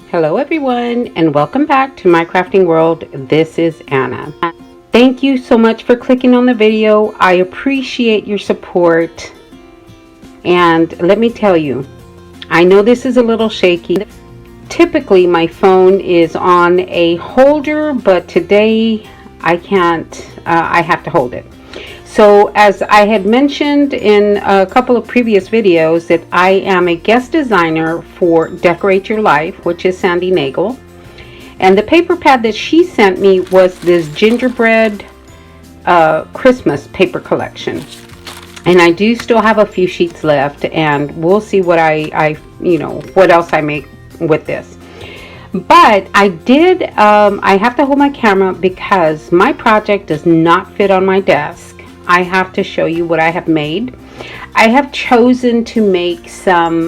Hello everyone, and welcome back to my crafting world. This is Anna. Thank you so much for clicking on the video. I appreciate your support. And let me tell you, I know this is a little shaky. Typically my phone is on a holder, but today I can't, I have to hold it. So as I had mentioned in a couple of previous videos, that I am a guest designer for Decorate Your Life, which is Sandy Nagel. And the paper pad that she sent me was this gingerbread Christmas paper collection. And I do still have a few sheets left, and we'll see what what else I make with this. But I did, I have to hold my camera because my project does not fit on my desk. I have to show you what I have made. I have chosen to make some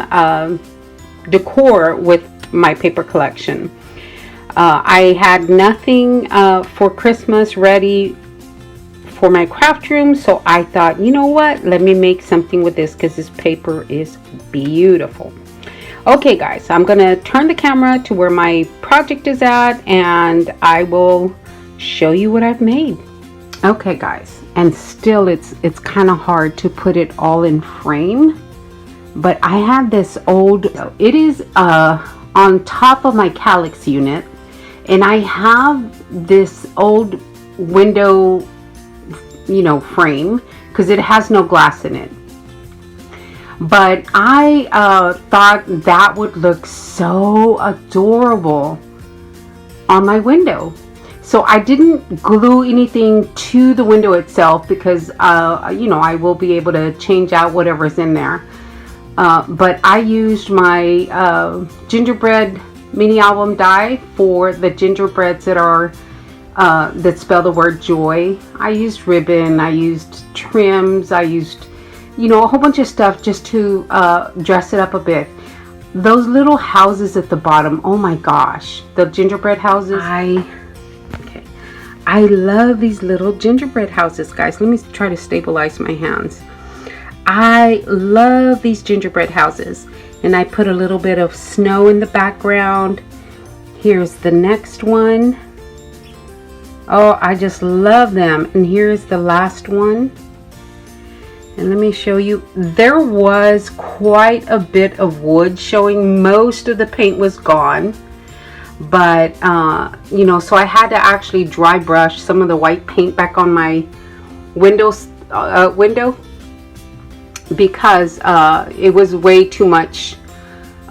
decor with my paper collection. I had nothing for Christmas ready for my craft room, so I thought, you know what, let me make something with this because this paper is beautiful. Okay guys, I'm gonna turn the camera to where my project is at and I will show you what I've made. Okay guys, and still it's kind of hard to put it all in frame, but I have this old, it is on top of my calyx unit, and I have this old window frame because it has no glass in it. But I thought that would look so adorable on my window. So I didn't glue anything to the window itself because, I will be able to change out whatever's in there. But I used my gingerbread mini album die for the gingerbreads that are, that spell the word joy. I used ribbon, I used trims, I used, a whole bunch of stuff just to dress it up a bit. Those little houses at the bottom, oh my gosh, the gingerbread houses. I love these little gingerbread houses, guys. Let me try to stabilize my hands. I love these gingerbread houses. And I put a little bit of snow in the background. Here's the next one. Oh, I just love them. And here's the last one. And let me show you. There was quite a bit of wood showing. Most of the paint was gone. But so I had to actually dry brush some of the white paint back on my window because it was way too much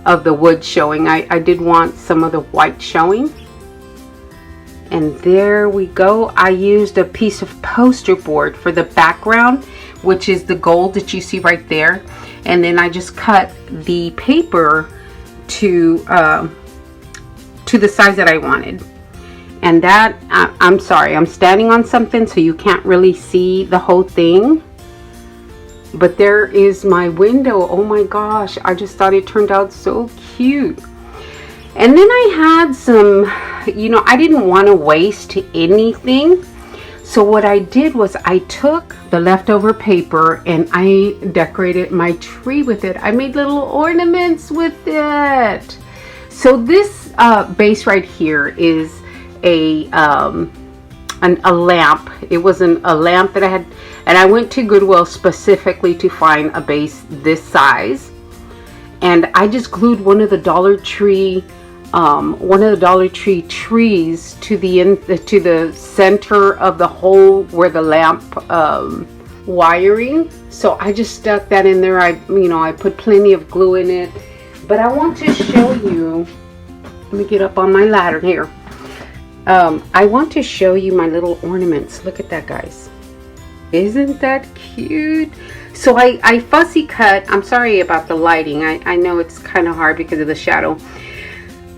of the wood showing. I did want some of the white showing. And there we go. I used a piece of poster board for the background, which is the gold that you see right there. And then I just cut the paper to the size that I wanted. And that, I'm sorry, I'm standing on something so you can't really see the whole thing. But there is my window. Oh my gosh, I just thought it turned out so cute. And then I had some, I didn't want to waste anything. So what I did was I took the leftover paper and I decorated my tree with it. I made little ornaments with it. So this base right here is a lamp. It wasn't a lamp that I had, and I went to Goodwill specifically to find a base this size. And I just glued one of the Dollar Tree trees to the center of the hole where the lamp wiring. So I just stuck that in there. I put plenty of glue in it. But I want to show you, let me get up on my ladder here. I want to show you my little ornaments. Look at that, guys. Isn't that cute? So I fussy cut, I'm sorry about the lighting. I know it's kind of hard because of the shadow.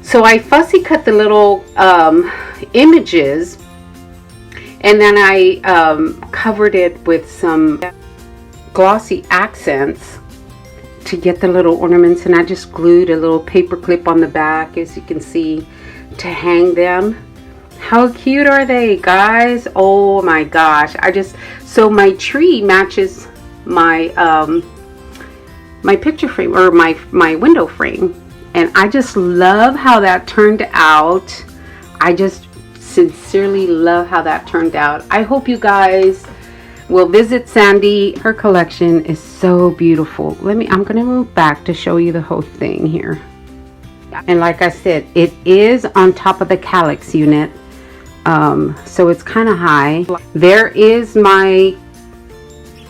So I fussy cut the little images, and then I covered it with some glossy accents to get the little ornaments, and I just glued a little paper clip on the back, as you can see, to hang them. How cute are they, guys? Oh my gosh. So my tree matches my my picture frame, or my window frame. And I just love how that turned out. I just sincerely love how that turned out. I hope you guys will visit Sandy. Her collection is so beautiful. I'm gonna move back to show you the whole thing here. And like I said, it is on top of the calyx unit, so it's kind of high. There is my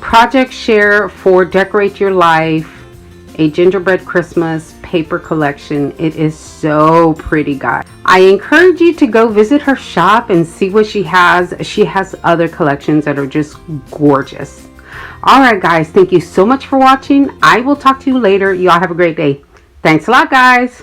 project share for Decorate Your Life, a gingerbread Christmas paper collection. It is so pretty, guys. I encourage you to go visit her shop and see what she has. She has other collections that are just gorgeous. All right, guys, thank you so much for watching. I will talk to you later. Y'all have a great day. Thanks a lot, guys.